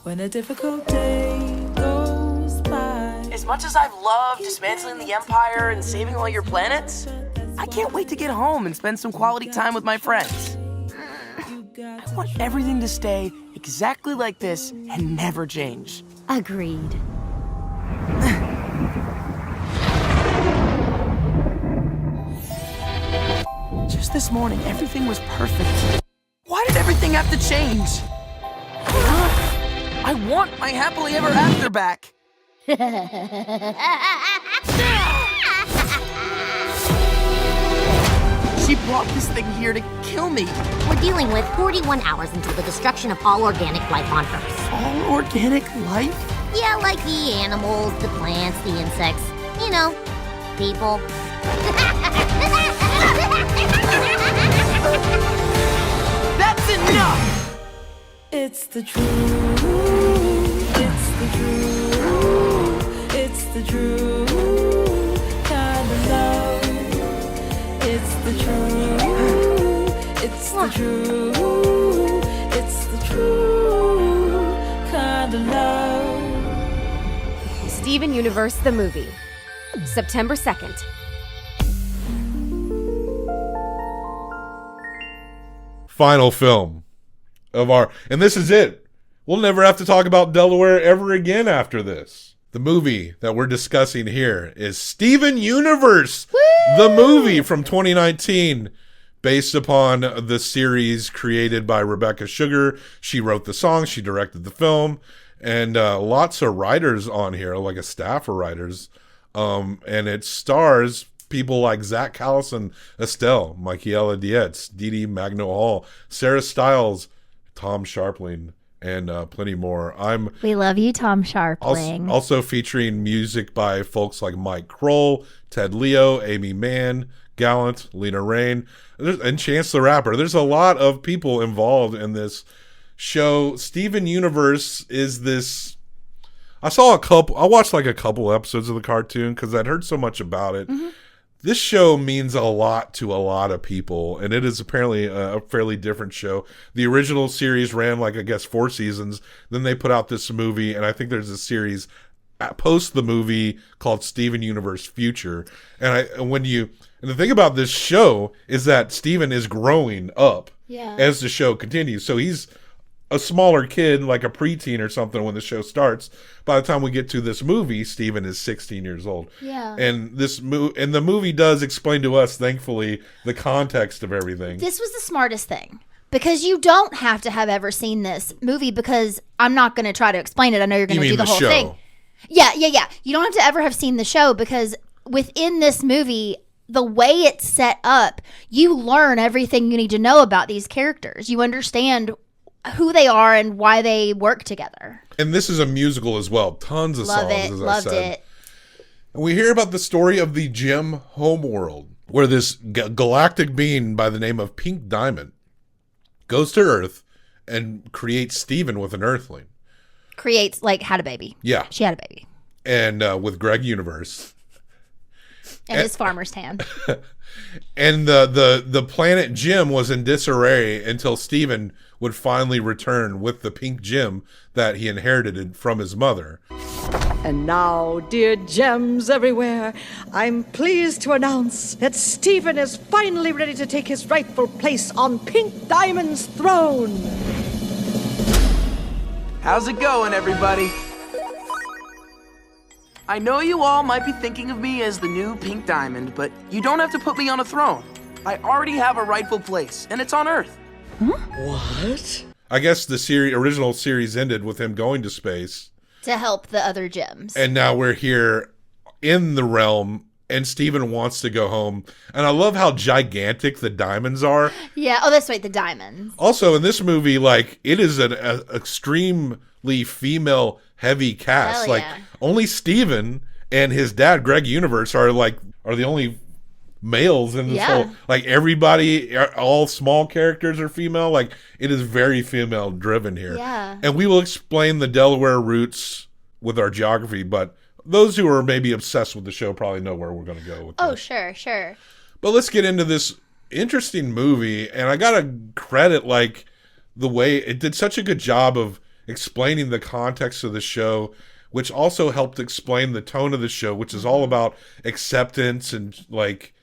when a difficult day goes by. As much as I've loved dismantling the Empire and saving all your planets, I can't wait to get home and spend some quality time with my friends. I want everything to stay exactly like this and never change. Agreed. Just this morning, everything was perfect. Why did everything have to change? I want my happily ever after back. She brought this thing here to kill me. We're dealing with 41 hours until the destruction of all organic life on Earth. All organic life? Yeah, like the animals, the plants, the insects. You know, people. That's enough! It's the truth. It's the truth. It's the truth. Kind of love. It's the truth. It's the truth. It's the truth. Kind of love. Steven Universe the movie. September 2nd. Final film of our, and this is it. We'll never have to talk about Delaware ever again after this. The movie that we're discussing here is Steven Universe, the movie from 2019, based upon the series created by Rebecca Sugar. She wrote the song, she directed the film, and lots of writers on here, like a staff of writers. And it stars people like Zach Callison, Estelle, Michaela Dietz, Dee Dee Magno-Hall, Sarah Stiles, Tom Sharpling, and plenty more. We love you, Tom Sharpling. Also featuring music by folks like Mike Kroll, Ted Leo, Amy Mann, Gallant, Lena Raine, and Chance the Rapper. There's a lot of people involved in this show. Steven Universe is this... I watched like a couple episodes of the cartoon because I'd heard so much about it. Mm-hmm. This show means a lot to a lot of people, and it is apparently a fairly different show. The original series ran like, I guess, 4 seasons. Then they put out this movie, and I think there's a series post the movie called Steven Universe Future. And the thing about this show is that Steven is growing up as the show continues. So he's a smaller kid, like a preteen or something when the show starts. By the time we get to this movie, Steven is 16 years old. Yeah. And the movie does explain to us, thankfully, the context of everything. This was the smartest thing. Because you don't have to have ever seen this movie, because I'm not going to try to explain it. I know you're going to do the whole thing. Yeah. You don't have to ever have seen the show, because within this movie, the way it's set up, you learn everything you need to know about these characters. You understand who they are and why they work together. And this is a musical as well. Tons of songs, as I said. Loved it. And we hear about the story of the Gem homeworld, where this galactic being by the name of Pink Diamond goes to Earth and creates Steven with an Earthling. Had a baby. Yeah. She had a baby. And with Greg Universe. And his farmer's tan. And the planet Gem was in disarray until Steven would finally return with the pink gem that he inherited from his mother. And now, dear gems everywhere, I'm pleased to announce that Steven is finally ready to take his rightful place on Pink Diamond's throne. How's it going, everybody? I know you all might be thinking of me as the new Pink Diamond, but you don't have to put me on a throne. I already have a rightful place, and it's on Earth. Huh? What? I guess the original series ended with him going to space to help the other gems. And now we're here in the realm, and Steven wants to go home. And I love how gigantic the diamonds are. Yeah. Oh, that's right. The diamonds. Also, in this movie, like, it is an extremely female-heavy cast. Hell like, yeah. Only Steven and his dad, Greg Universe, are the only males in this whole, like, everybody, all small characters are female. Like, it is very female driven here. Yeah. And we will explain the Delaware roots with our geography, but those who are maybe obsessed with the show probably know where we're going to go with Oh, this. sure. But let's get into this interesting movie, and I gotta credit, like, the way it did such a good job of explaining the context of the show, which also helped explain the tone of the show, which is all about acceptance and like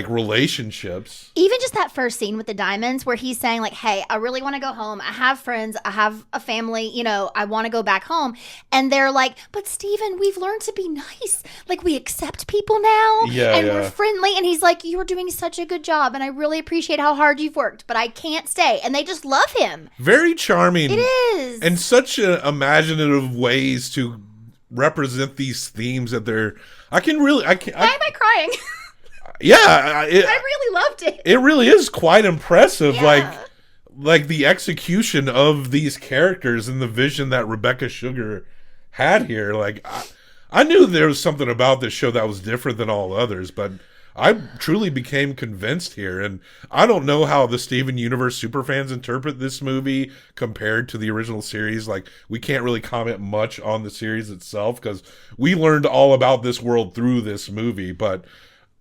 relationships. Even just that first scene with the diamonds where he's saying like, hey, I really want to go home. I have friends. I have a family. You know, I want to go back home. And they're like, but Steven, we've learned to be nice. Like, we accept people now. And we're friendly. And he's like, you're doing such a good job. And I really appreciate how hard you've worked, but I can't stay. And they just love him. Very charming. It is. And such imaginative ways to represent these themes that they're... Why am I crying? Yeah, I really loved it. It really is quite impressive, Yeah. like the execution of these characters and the vision that Rebecca Sugar had here. Like, I knew there was something about this show that was different than all others, but I truly became convinced here. And I don't know how the Steven Universe superfans interpret this movie compared to the original series. Like, we can't really comment much on the series itself because we learned all about this world through this movie, but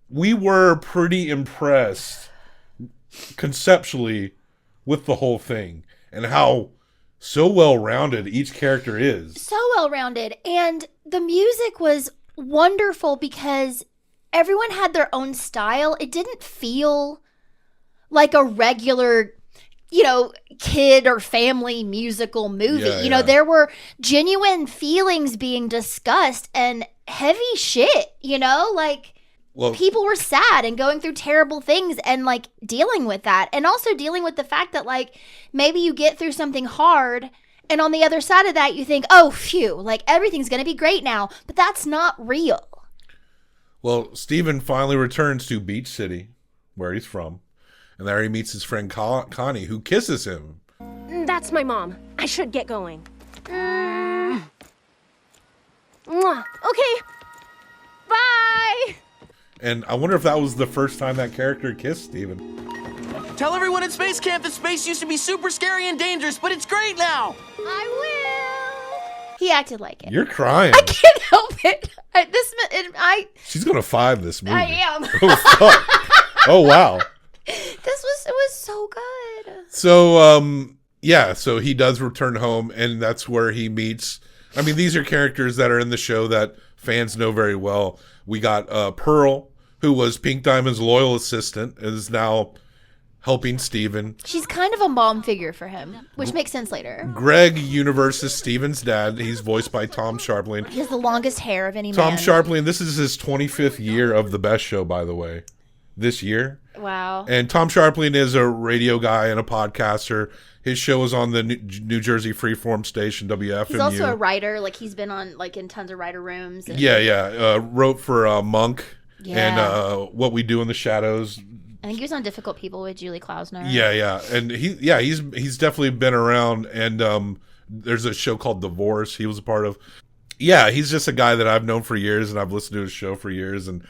we were pretty impressed conceptually with the whole thing and how so well-rounded each character is. So well-rounded. And the music was wonderful because everyone had their own style. It didn't feel like a regular, you know, kid or family musical movie. Yeah, you know, there were genuine feelings being discussed and heavy shit, you know, like... Well, people were sad and going through terrible things and like dealing with that, and also dealing with the fact that like maybe you get through something hard and on the other side of that you think, oh phew, like everything's gonna be great now, but that's not real. Well, Steven finally returns to Beach City, where he's from, and there he meets his friend Connie, who kisses him. That's my mom. I should get going. Mwah. Okay. Bye. And I wonder if that was the first time that character kissed Steven. Tell everyone at space camp that space used to be super scary and dangerous, but it's great now. I will. He acted like it. You're crying. I can't help it. She's gonna 5 this movie. I am. Oh, fuck. Oh, wow. It was so good. So, so he does return home, and that's where he meets... I mean, these are characters that are in the show that fans know very well. We got Pearl, who was Pink Diamond's loyal assistant, is now helping Steven. She's kind of a mom figure for him, which makes sense later. Greg Universe is Steven's dad. He's voiced by Tom Scharpling. He has the longest hair of any man. Tom Scharpling, this is his 25th year of The Best Show, by the way, this year. Wow. And Tom Scharpling is a radio guy and a podcaster. His show is on the New Jersey Freeform station, WFMU. He's also a writer. Like, he's been on, like, in tons of writer rooms. And... Wrote for Monk and What We Do in the Shadows. I think he was on Difficult People with Julie Klausner. Yeah. And he's definitely been around. And there's a show called Divorce he was a part of. Yeah, he's just a guy that I've known for years, and I've listened to his show for years. And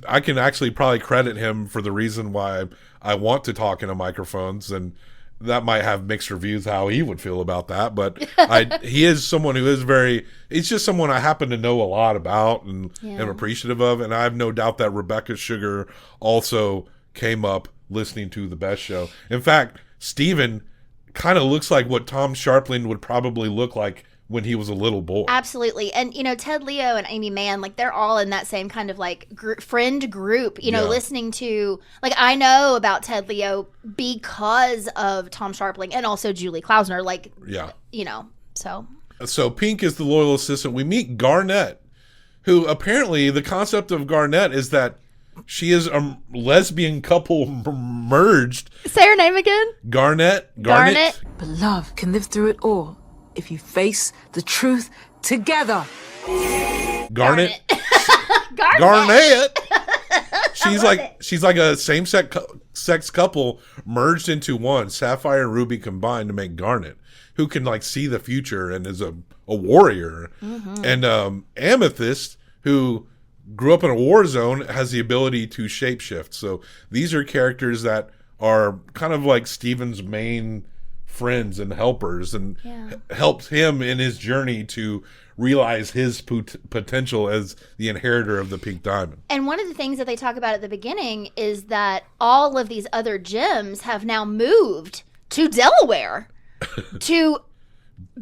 I can actually probably credit him for the reason why I want to talk into microphones, and that might have mixed reviews how he would feel about that, but he is someone who is he's just someone I happen to know a lot about and am appreciative of, and I have no doubt that Rebecca Sugar also came up listening to The Best Show. In fact, Steven kind of looks like what Tom Scharpling would probably look like when he was a little boy. Absolutely. And, you know, Ted Leo and Amy Mann, like, they're all in that same kind of, like, friend group, you know, listening to, like, I know about Ted Leo because of Tom Scharpling and also Julie Klausner, like, you know, so. So Pink is the loyal assistant. We meet Garnett, who apparently the concept of Garnett is that she is a lesbian couple merged. Say her name again. Garnett. But love can live through it all if you face the truth together. Garnett. She's like a same-sex couple merged into one. Sapphire and Ruby combined to make Garnet, who can like see the future and is a warrior. Mm-hmm. And Amethyst, who grew up in a war zone, has the ability to shapeshift. So these are characters that are kind of like Steven's main friends and helpers, and helped him in his journey to realize his potential as the inheritor of the Pink Diamond. And one of the things that they talk about at the beginning is that all of these other gems have now moved to Delaware to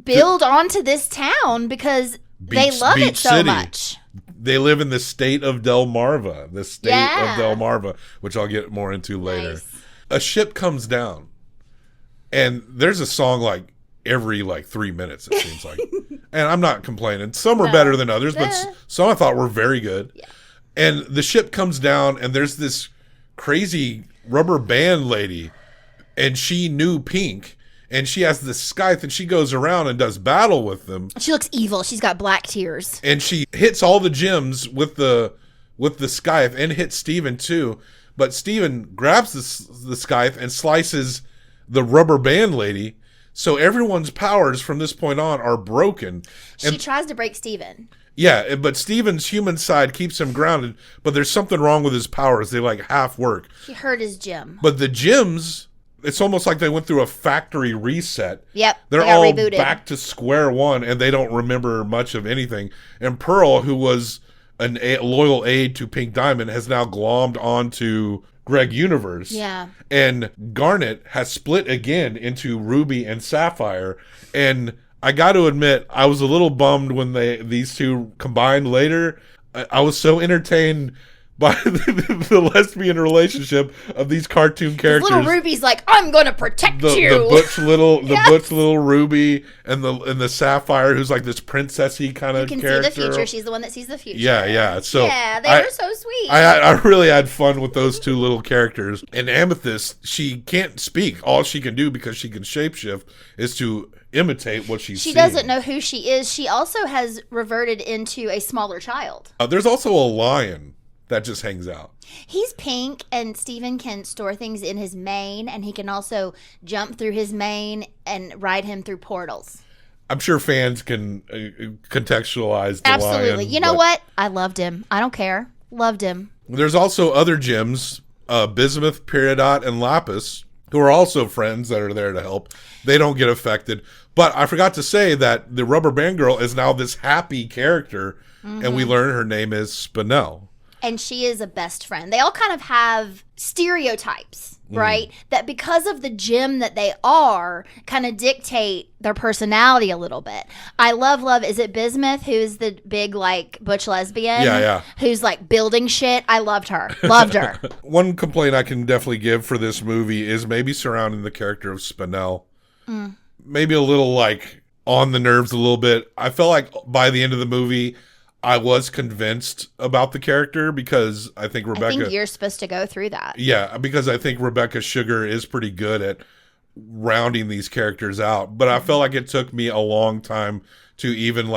build onto this town because they love it so much. They live in the state of Delmarva, which I'll get more into later. Nice. A ship comes down, and there's a song like every 3 minutes, it seems like. And I'm not complaining. Some are better than others, but some I thought were very good. Yeah. And the ship comes down, and there's this crazy rubber band lady, and she knew Pink. And she has this scythe, and she goes around and does battle with them. She looks evil. She's got black tears. And she hits all the gems with the scythe and hits Steven too. But Steven grabs the scythe and slices the rubber band lady. So everyone's powers from this point on are broken. She tries to break Steven. Yeah, but Steven's human side keeps him grounded. But there's something wrong with his powers. They half work. He hurt his gem. But the gems... It's almost like they went through a factory reset. Yep. They're all rebooted. Back to square one, and they don't remember much of anything. And Pearl, who was a loyal aide to Pink Diamond, has now glommed onto Greg Universe. Yeah. And Garnet has split again into Ruby and Sapphire. And I got to admit, I was a little bummed when these two combined later. I was so entertained by the lesbian relationship of these cartoon characters. Little Ruby's like, I'm going to protect you. The butch little Ruby and the Sapphire, who's like this princessy kind of character. You can see the future. She's the one that sees the future. Yeah. So yeah, they were so sweet. I really had fun with those two little characters. And Amethyst, she can't speak. All she can do, because she can shapeshift, is to imitate what she's seeing. She doesn't know who she is. She also has reverted into a smaller child. There's also a lion that just hangs out. He's pink, and Steven can store things in his mane, and he can also jump through his mane and ride him through portals. I'm sure fans can contextualize the Absolutely. lion. You know what? I loved him. I don't care. Loved him. There's also other gems, Bismuth, Peridot, and Lapis, who are also friends that are there to help. They don't get affected. But I forgot to say that the Rubber Band Girl is now this happy character, and we learn her name is Spinel. And she is a best friend. They all kind of have stereotypes, right? That because of the gem that they are, kind of dictate their personality a little bit. I love, is it Bismuth, who's the big, butch lesbian? Yeah. Who's, building shit? I loved her. Loved her. One complaint I can definitely give for this movie is maybe surrounding the character of Spinel. Maybe a little, on the nerves a little bit. I felt like by the end of the movie, I was convinced about the character, because I think Rebecca... I think you're supposed to go through that. Yeah, because I think Rebecca Sugar is pretty good at rounding these characters out. But I felt like it took me a long time to even,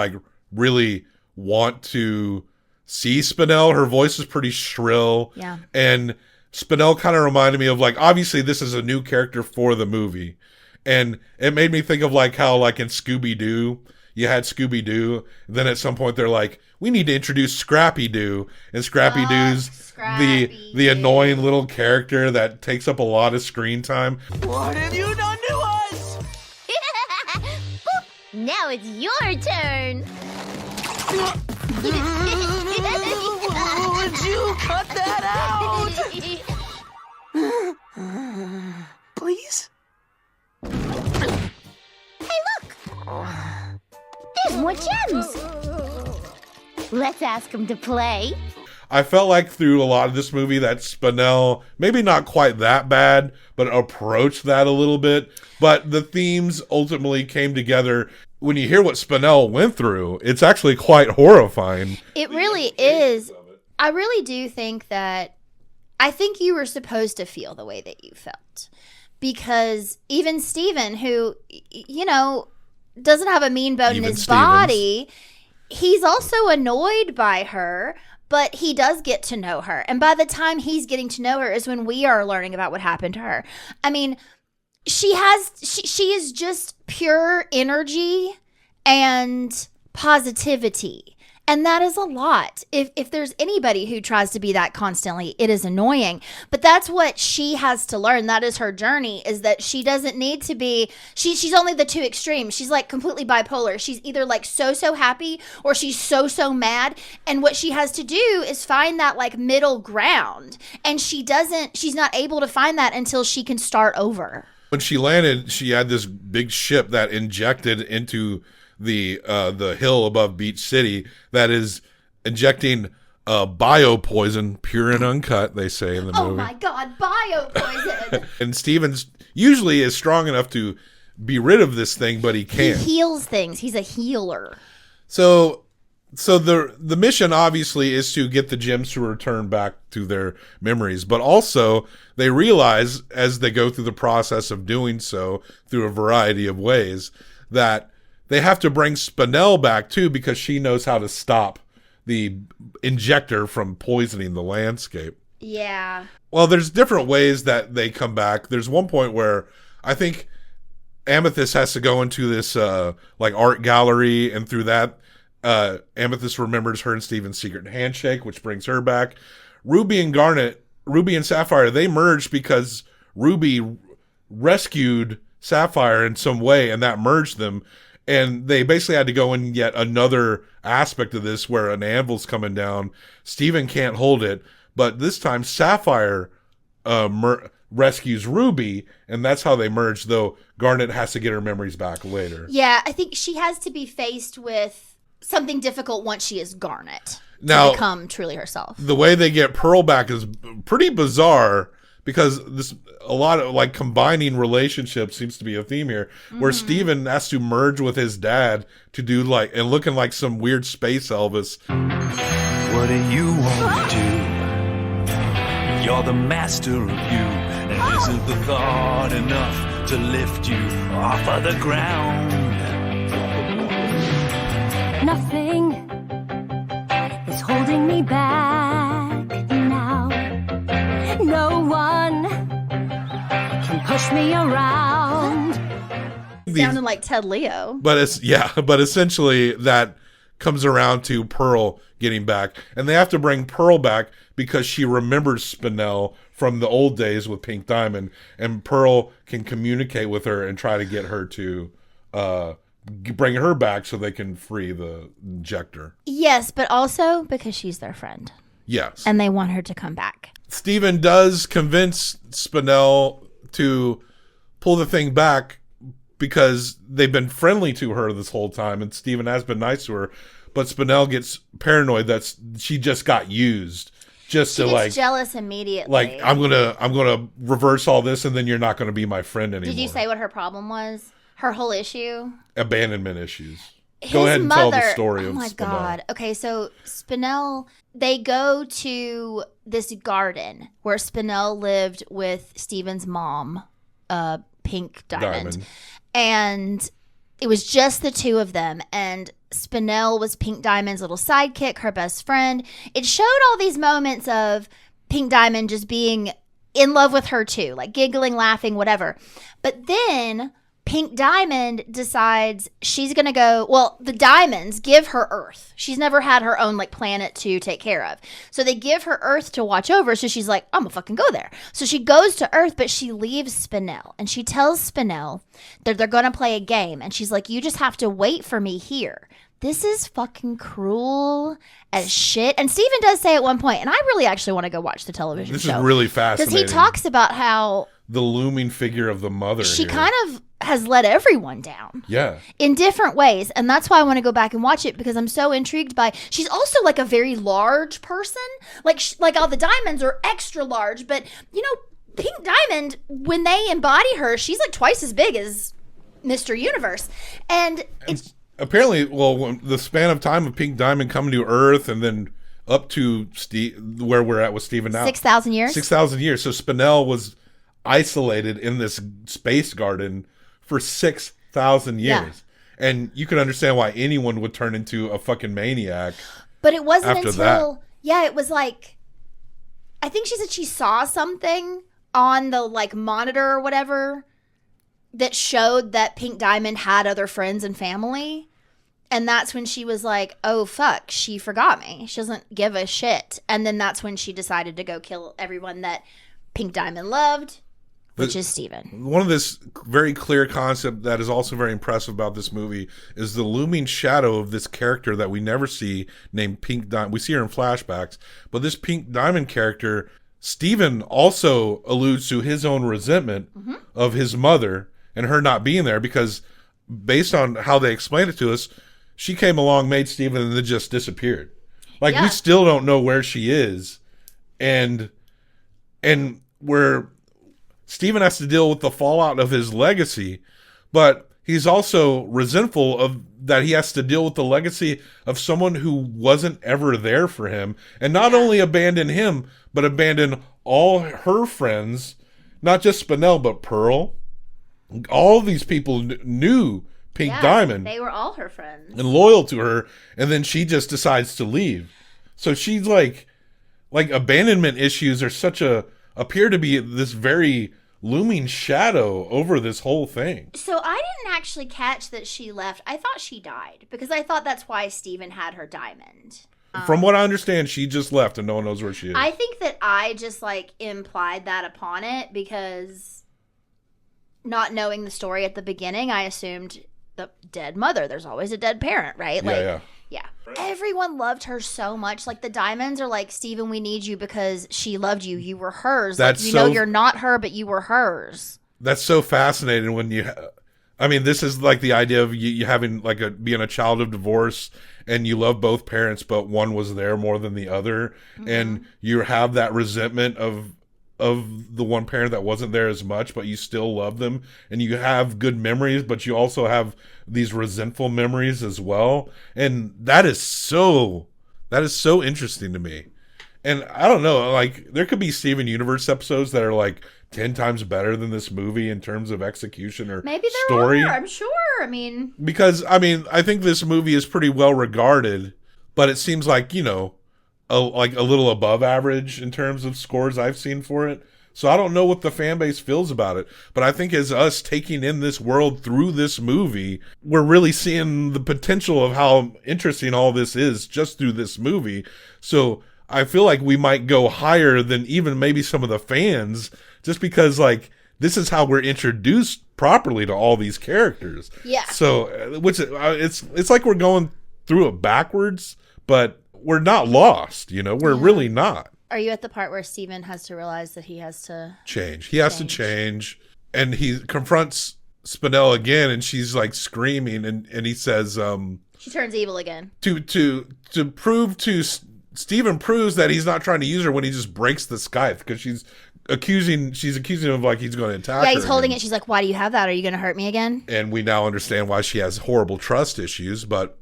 really want to see Spinel. Her voice is pretty shrill. Yeah. And Spinel kind of reminded me of, obviously this is a new character for the movie. And it made me think of, how, in Scooby-Doo... You had Scooby-Doo. Then at some point they're like, we need to introduce Scrappy-Doo. And Scrappy-Doo's the annoying little character that takes up a lot of screen time. What have you done to us? Now it's your turn. Would you cut that out? Please? Hey, look! There's more gems! Let's ask him to play. I felt like through a lot of this movie that Spinel, maybe not quite that bad, but approached that a little bit. But the themes ultimately came together. When you hear what Spinel went through, it's actually quite horrifying. It really is. I really do think that, I think you were supposed to feel the way that you felt. Because even Steven, who, doesn't have a mean bone in his body, he's also annoyed by her, but he does get to know her. And by the time he's getting to know her is when we are learning about what happened to her. I mean, she is just pure energy and positivity. And that is a lot. If there's anybody who tries to be that constantly, it is annoying. But that's what she has to learn. That is her journey, is that she doesn't need to be, she's only the two extremes. She's completely bipolar. She's either so happy or she's so mad. And what she has to do is find that middle ground. And she's not able to find that until she can start over. When she landed, she had this big ship that injected into the hill above Beach City that is injecting biopoison, pure and uncut, they say in the movie. Oh my God, biopoison. And Stevens usually is strong enough to be rid of this thing, but he can't. He heals things. He's a healer. So the mission obviously is to get the gems to return back to their memories, but also they realize as they go through the process of doing so through a variety of ways that they have to bring Spinell back too, because she knows how to stop the injector from poisoning the landscape. Yeah. Well, there's different ways that they come back. There's one point where I think Amethyst has to go into this like art gallery, and through that Amethyst remembers her and Steven's secret handshake, which brings her back. Ruby and Sapphire, they merged because Ruby rescued Sapphire in some way, and that merged them. And they basically had to go in yet another aspect of this where an anvil's coming down. Steven can't hold it, but this time Sapphire rescues Ruby, and that's how they merge, though Garnet has to get her memories back later. Yeah, I think she has to be faced with something difficult once she is Garnet now, to become truly herself. The way they get Pearl back is pretty bizarre, because a lot of like combining relationships seems to be a theme here, where Steven has to merge with his dad to do like, and looking like some weird space Elvis. What do you want to do? You're the master of you, and isn't the thought enough to lift you off of the ground? Nothing is holding me back now. No one can push me around. Sounding like Ted Leo. But essentially that comes around to Pearl getting back, and they have to bring Pearl back because she remembers Spinell from the old days with Pink Diamond, and Pearl can communicate with her and try to get her to bring her back so they can free the injector. Yes, but also because she's their friend. Yes. And they want her to come back. Steven does convince Spinell to pull the thing back because they've been friendly to her this whole time, and Steven has been nice to her, but Spinell gets paranoid that she just got used. She gets jealous immediately. Like, I'm gonna reverse all this, and then you're not gonna be my friend anymore. Did you say what her problem was? Her whole issue? Abandonment issues. Go ahead and tell the story of Spinell. Oh my God. Okay, so Spinell, they go to this garden where Spinell lived with Steven's mom, Pink Diamond. And it was just the two of them. And Spinell was Pink Diamond's little sidekick, her best friend. It showed all these moments of Pink Diamond just being in love with her too, like giggling, laughing, whatever. But then Pink Diamond decides she's going to go, well, the Diamonds give her Earth. She's never had her own like planet to take care of. So they give her Earth to watch over. So she's like, I'm going to fucking go there. So she goes to Earth, but she leaves Spinell. And she tells Spinell that they're going to play a game. And she's like, you just have to wait for me here. This is fucking cruel as shit. And Steven does say at one point, and I really actually want to go watch the television show. This is really fascinating. Because he talks about how the looming figure of the mother she here kind of has let everyone down. Yeah. In different ways. And that's why I want to go back and watch it, because I'm so intrigued by, she's also like a very large person. Like all the Diamonds are extra large, but you know, Pink Diamond, when they embody her, she's like twice as big as Mr. Universe. And it's apparently, well, the span of time of Pink Diamond coming to Earth and then up to where we're at with Steven now. 6,000 years? 6,000 years. So Spinell was isolated in this space garden for 6,000 years. Yeah. And you can understand why anyone would turn into a fucking maniac. But it wasn't after until, that. Yeah, it was like, I think she said she saw something on the like monitor or whatever that showed that Pink Diamond had other friends and family. And that's when she was like, oh, fuck, she forgot me. She doesn't give a shit. And then that's when she decided to go kill everyone that Pink Diamond loved, which is Steven. One of this very clear concept that is also very impressive about this movie is the looming shadow of this character that we never see named Pink Diamond. We see her in flashbacks, but this Pink Diamond character Stephen also alludes to his own resentment of his mother and her not being there, because based on how they explained it to us, she came along, made Stephen, and then just disappeared. Like, we still don't know where she is. And where Stephen has to deal with the fallout of his legacy, but he's also resentful of that he has to deal with the legacy of someone who wasn't ever there for him, and not only abandon him, but abandon all her friends, not just Spinell, but Pearl. All these people knew Pink Diamond. They were all her friends. And loyal to her, and then she just decides to leave. So she's like abandonment issues are appear to be this very looming shadow over this whole thing. So I didn't actually catch that she left. I thought she died, because I thought that's why Stephen had her diamond. From what I understand, she just left and no one knows where she is. I think that I just implied that upon it, because not knowing the story at the beginning, I assumed the dead mother. There's always a dead parent, right? Yeah. Everyone loved her so much. The diamonds are like, Stephen, we need you because she loved you. You were hers. Know you're not her, but you were hers. That's so fascinating when this is the idea of you having being a child of divorce, and you love both parents, but one was there more than the other. And you have that resentment of the one parent that wasn't there as much, but you still love them, and you have good memories, but you also have these resentful memories as well. And that is so interesting to me. And I don't know, there could be Steven Universe episodes that are 10 times better than this movie in terms of execution or maybe there story. are, I'm sure. Because I think this movie is pretty well regarded, but it seems a little above average in terms of scores I've seen for it. So I don't know what the fan base feels about it, but I think as us taking in this world through this movie, we're really seeing the potential of how interesting all this is just through this movie. So I feel like we might go higher than even maybe some of the fans, just because this is how we're introduced properly to all these characters. Yeah. So it's like we're going through it backwards, but we're not lost, we're really not. Are you at the part where Stephen has to realize that he has to change? He has to change, and he confronts Spinell again, and she's screaming, and he says, she turns evil again. To prove to Stephen proves that he's not trying to use her when he just breaks the scythe, because she's accusing him of he's going to attack her. Yeah, he's holding it. She's like, why do you have that? Are you going to hurt me again? And we now understand why she has horrible trust issues, but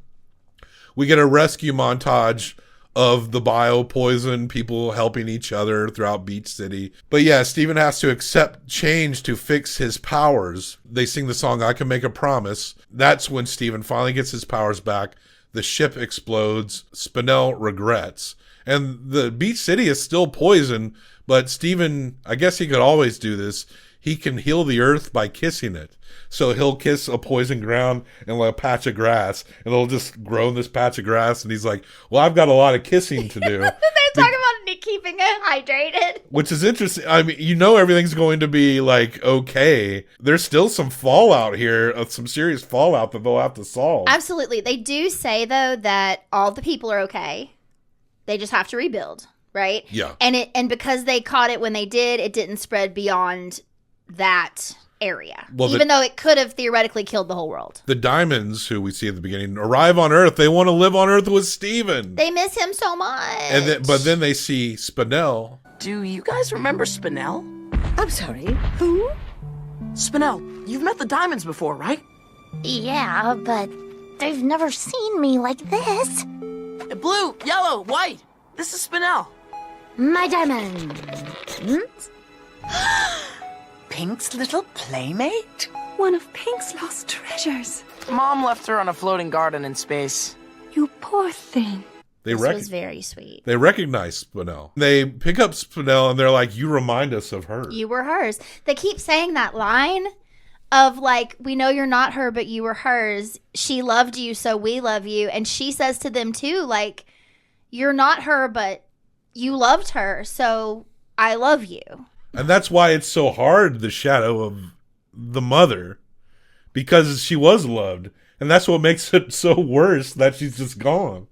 we get a rescue montage of the bio-poison, people helping each other throughout Beach City. But yeah, Stephen has to accept change to fix his powers. They sing the song, I Can Make a Promise. That's when Stephen finally gets his powers back. The ship explodes. Spinell regrets. And the Beach City is still poison, but Stephen, I guess he could always do this. He can heal the earth by kissing it. So he'll kiss a poison ground and a patch of grass, and it'll just grow in this patch of grass. And he's like, well, I've got a lot of kissing to do. They're talking about keeping it hydrated. Which is interesting. Everything's going to be okay. There's still some fallout here, some serious fallout that they'll have to solve. Absolutely. They do say, though, that all the people are okay. They just have to rebuild, right? Yeah. And because they caught it when they did, it didn't spread beyond that area, even though it could have theoretically killed the whole world. The Diamonds, who we see at the beginning, arrive on Earth. They want to live on Earth with Stephen. They miss him so much. But then they see Spinell. Do you guys remember Spinell? I'm sorry, who? Spinell, you've met the Diamonds before, right? Yeah, but they've never seen me like this. Blue, yellow, white. This is Spinell. My diamond. Pink's little playmate? One of Pink's lost treasures. Mom left her on a floating garden in space. You poor thing. This was very sweet. They recognize Spinell. They pick up Spinell and they're like, you remind us of her. You were hers. They keep saying that line of we know you're not her, but you were hers. She loved you, so we love you. And she says to them too, you're not her, but you loved her, so I love you. And that's why it's so hard, the shadow of the mother, because she was loved. And that's what makes it so worse that she's just gone.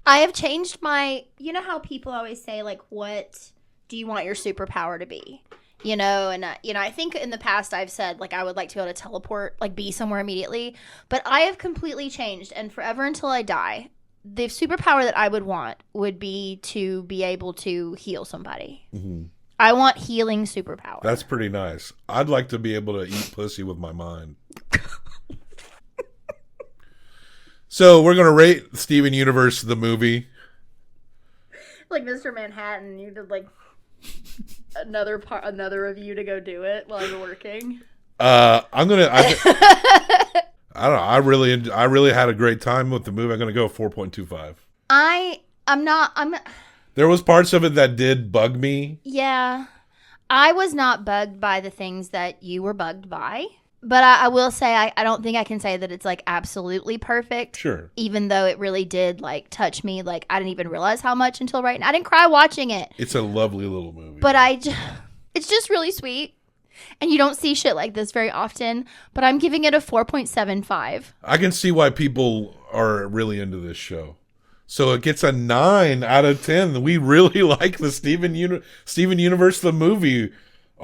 I have changed my, you know how people always say, like, what do you want your superpower to be? You know, and, I think in the past I've said, like, I would like to be able to teleport, like, be somewhere immediately. But I have completely changed. And forever until I die, the superpower that I would want would be to be able to heal somebody. Mm-hmm. I want healing superpower. That's pretty nice. I'd like to be able to eat pussy with my mind. So we're going to rate Steven Universe, the movie. Like Mr. Manhattan, you did like another review to go do it while you're working. I don't know. I really had a great time with the movie. I'm going to go 4.25. I'm There was parts of it that did bug me. Yeah. I was not bugged by the things that you were bugged by. But I will say, I don't think I can say that it's, like, absolutely perfect. Sure. Even though it really did, like, touch me. Like, I didn't even realize how much until right now. I didn't cry watching it. It's a lovely little movie. But it's just really sweet. And you don't see shit like this very often. But I'm giving it a 4.75. I can see why people are really into this show. So it gets a 9 out of 10. We really like the Steven Universe, the movie.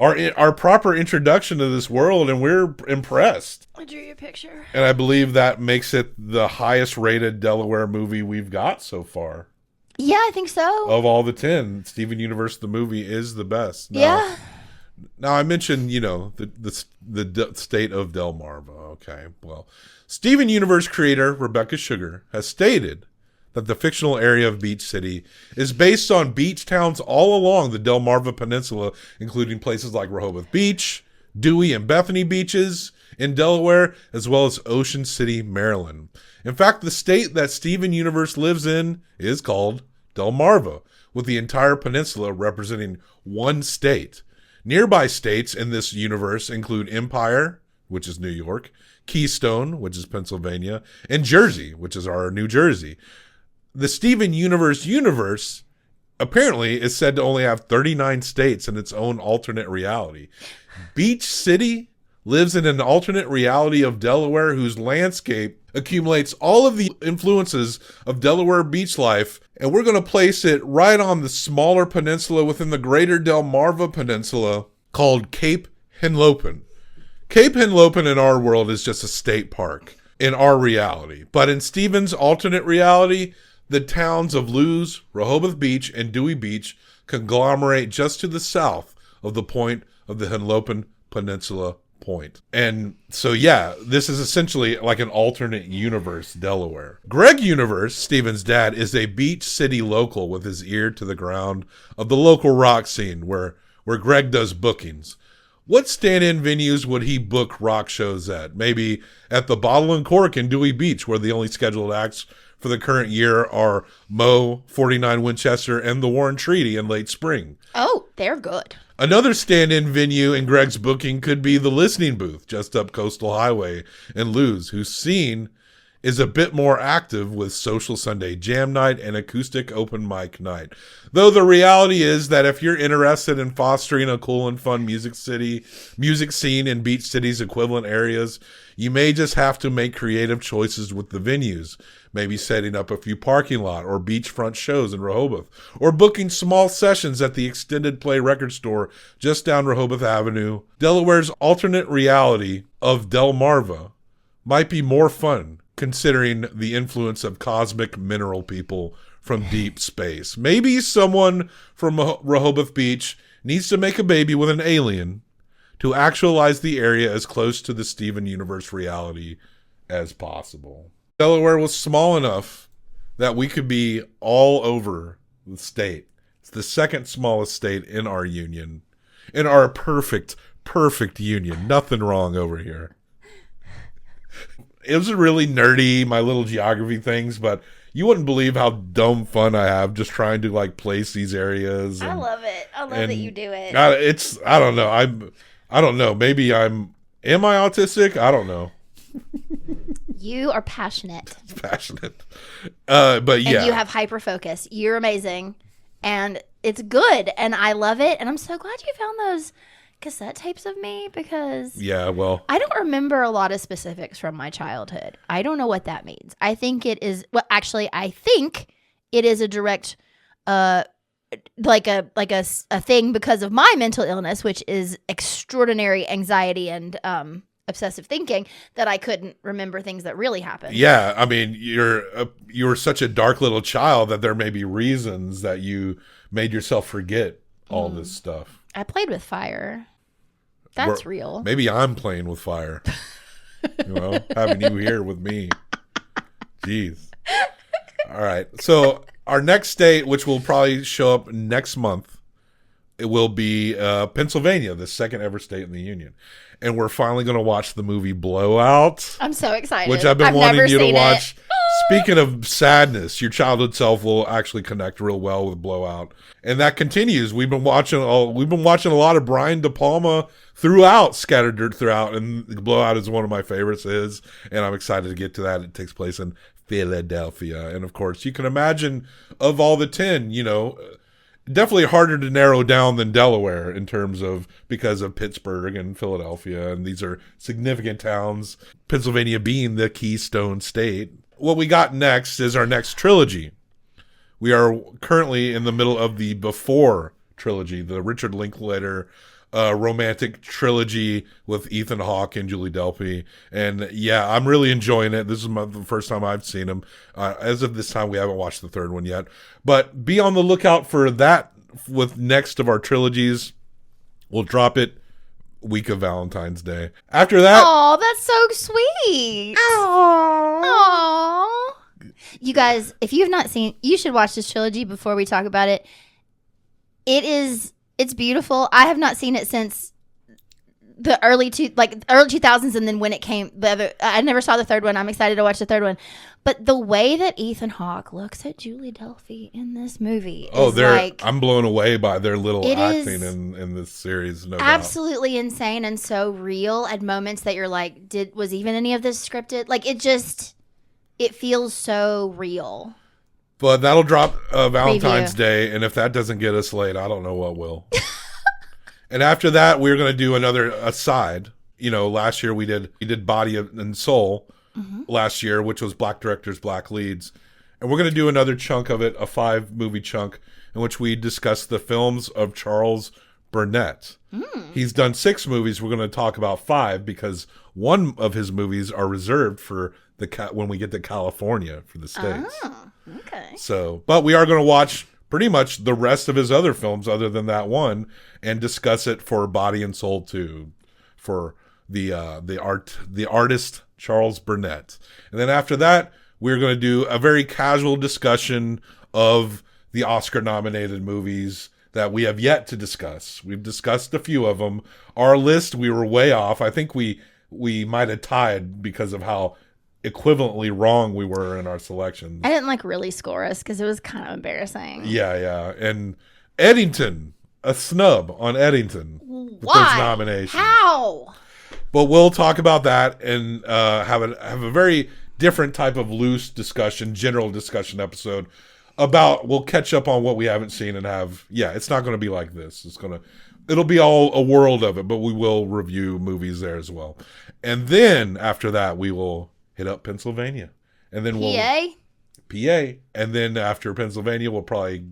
Our proper introduction to this world, and we're impressed. I drew you a picture. And I believe that makes it the highest rated Delaware movie we've got so far. Yeah, I think so. Of all the 10, Steven Universe, the movie, is the best. Now I mentioned, the state of Delmarva. Okay, well, Steven Universe creator Rebecca Sugar has stated that the fictional area of Beach City is based on beach towns all along the Delmarva Peninsula, including places like Rehoboth Beach, Dewey and Bethany beaches in Delaware, as well as Ocean City, Maryland. In fact, the state that Steven Universe lives in is called Delmarva, with the entire peninsula representing one state. Nearby states in this universe include Empire, which is New York, Keystone, which is Pennsylvania, and Jersey, which is our New Jersey. The Steven universe apparently is said to only have 39 states in its own alternate reality. Beach City lives in an alternate reality of Delaware whose landscape accumulates all of the influences of Delaware beach life, and we're going to place it right on the smaller peninsula within the greater Delmarva Peninsula called Cape Henlopen. Cape Henlopen in our world is just a state park in our reality, but in Steven's alternate reality, the towns of Lewes, Rehoboth Beach, and Dewey Beach conglomerate just to the south of the point of the Henlopen Peninsula point. And so, yeah, this is essentially like an alternate universe Delaware. Greg Universe, Steven's dad, is a beach city local with his ear to the ground of the local rock scene where Greg does bookings. What stand-in venues would he book rock shows at? Maybe at the Bottle and Cork in Dewey Beach, where the only scheduled acts for the current year are Moe, 49 Winchester, and the Warren Treaty in late spring. Oh, they're good. Another stand-in venue in Greg's booking could be the Listening Booth, just up Coastal Highway in Lewes, whose scene is a bit more active with Social Sunday Jam Night and Acoustic Open Mic Night. Though the reality is that if you're interested in fostering a cool and fun music scene in Beach City's equivalent areas, you may just have to make creative choices with the venues. Maybe setting up a few parking lot or beachfront shows in Rehoboth, or booking small sessions at the Extended Play record store just down Rehoboth Avenue. Delaware's alternate reality of Delmarva might be more fun, considering the influence of cosmic mineral people from deep space. Maybe someone from Rehoboth Beach needs to make a baby with an alien to actualize the area as close to the Steven Universe reality as possible. Delaware was small enough that we could be all over the state. It's the second smallest state in our union. In our perfect union. Nothing wrong over here. It was really nerdy, my little geography things, but you wouldn't believe how dumb fun I have just trying to like place these areas. I love it. I love that you do it. I don't know. I don't know. Maybe am I autistic? I don't know. You are passionate. Passionate. But yeah. And you have hyper focus. You're amazing. And it's good. And I love it. And I'm so glad you found those cassette tapes of me because yeah, well, I don't remember a lot of specifics from my childhood. I don't know what that means. I think it is, well, actually, I think it is a direct like a thing because of my mental illness, which is extraordinary anxiety and obsessive thinking, that I couldn't remember things that really happened. Yeah, I mean, you're such a dark little child that there may be reasons that you made yourself forget all this stuff. I played with fire. That's real. Maybe I'm playing with fire. Having you here with me. Jeez. All right. So our next state, which will probably show up next month, it will be Pennsylvania, the second ever state in the union. And we're finally going to watch the movie Blowout. I'm so excited. Which I've been wanting you to watch. Speaking of sadness, your childhood self will actually connect real well with Blowout. And that continues. We've been watching a lot of Brian De Palma scattered throughout, and Blowout is one of my favorites and I'm excited to get to that. It takes place in Philadelphia. And of course, you can imagine of all the 10, definitely harder to narrow down than Delaware because of Pittsburgh and Philadelphia, and these are significant towns, Pennsylvania being the keystone state. What we got next is our next trilogy. We are currently in the middle of the Before trilogy, the Richard Linklater romantic trilogy with Ethan Hawke and Julie Delpy. And yeah, I'm really enjoying it. This is the first time I've seen them. As of this time, we haven't watched the third one yet. But be on the lookout for that with next of our trilogies. We'll drop it week of Valentine's Day. After that... Oh, that's so sweet. Aww. You guys, if you've not seen... You should watch this trilogy before we talk about it. It's beautiful. I have not seen it since the early 2000s, and then when it came, I never saw the third one. I'm excited to watch the third one. But the way that Ethan Hawke looks at Julie Delpy in this movie I'm blown away by their little acting in this series. No absolutely doubt. Insane and so real at moments that you're like, was even any of this scripted? Like, it feels so real. But that'll drop Valentine's Day, and if that doesn't get us laid, I don't know what will. And after that, we're going to do another aside. Last year we did Body and Soul last year, which was Black Directors, Black Leads. And we're going to do another chunk of it, a 5-movie chunk, in which we discuss the films of Charles Burnett. He's done 6 movies. We're going to talk about 5 because one of his movies are reserved for when we get to California for the States. Oh, okay. So, but we are going to watch pretty much the rest of his other films other than that one and discuss it for Body and Soul 2 for the artist Charles Burnett. And then after that, we're going to do a very casual discussion of the Oscar nominated movies that we have yet to discuss. We've discussed a few of them. Our list, we were way off. I think we might have tied because of how equivalently wrong we were in our selections. I didn't really score us because it was kind of embarrassing. Yeah. And Eddington, a snub on Eddington. Why? With those nominations. How? But we'll talk about that and have a very different type of loose discussion, general discussion episode we'll catch up on what we haven't seen and it's not going to be like this. It'll be all a world of it, but we will review movies there as well. And then after that, we will hit up Pennsylvania. And then PA. And then after Pennsylvania, we'll probably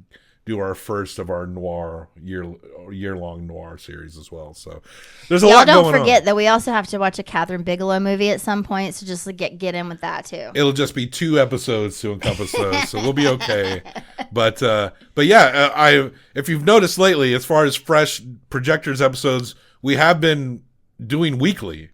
do our first of our year-long noir series as well. So there's a lot going on. Don't forget that we also have to watch a Catherine Bigelow movie at some point, so just get in with that too. It'll just be 2 episodes to encompass those, so we'll be okay. But yeah, if you've noticed lately, as far as fresh Projectors episodes, we have been doing weekly.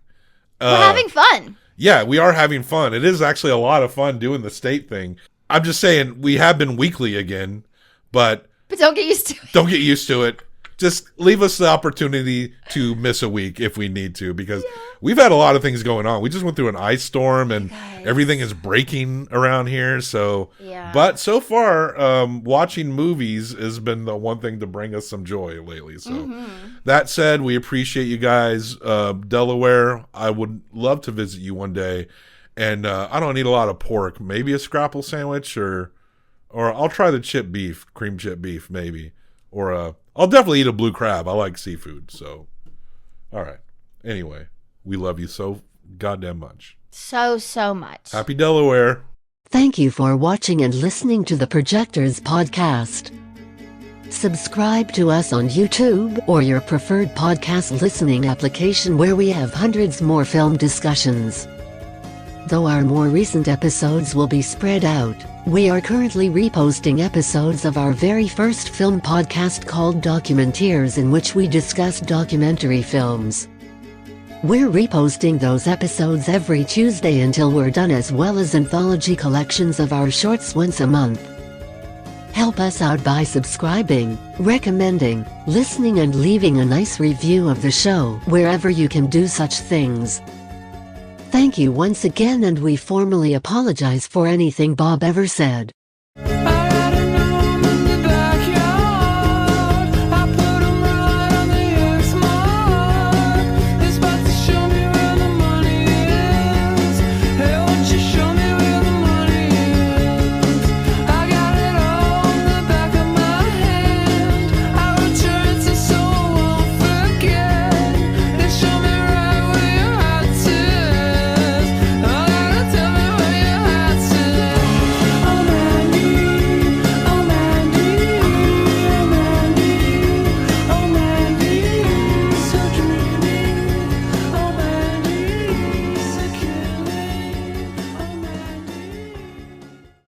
We're having fun. Yeah, we are having fun. It is actually a lot of fun doing the state thing. I'm just saying we have been weekly again. But don't get used to it. Don't get used to it. Just leave us the opportunity to miss a week if we need to, because we've had a lot of things going on. We just went through an ice storm and everything is breaking around here. So, but so far, watching movies has been the one thing to bring us some joy lately. So that said, we appreciate you guys. Delaware, I would love to visit you one day. And I don't eat a lot of pork. Maybe a scrapple sandwich or I'll try the cream chip beef, maybe. Or I'll definitely eat a blue crab. I like seafood, so. All right. Anyway, we love you so goddamn much. So much. Happy Delaware. Thank you for watching and listening to the Projectors Podcast. Subscribe to us on YouTube or your preferred podcast listening application where we have hundreds more film discussions. Though our more recent episodes will be spread out, we are currently reposting episodes of our very first film podcast called Documenteers, in which we discuss documentary films. We're reposting those episodes every Tuesday until we're done, as well as anthology collections of our shorts once a month. Help us out by subscribing, recommending, listening, and leaving a nice review of the show wherever you can do such things. Thank you once again, and we formally apologize for anything Bob ever said.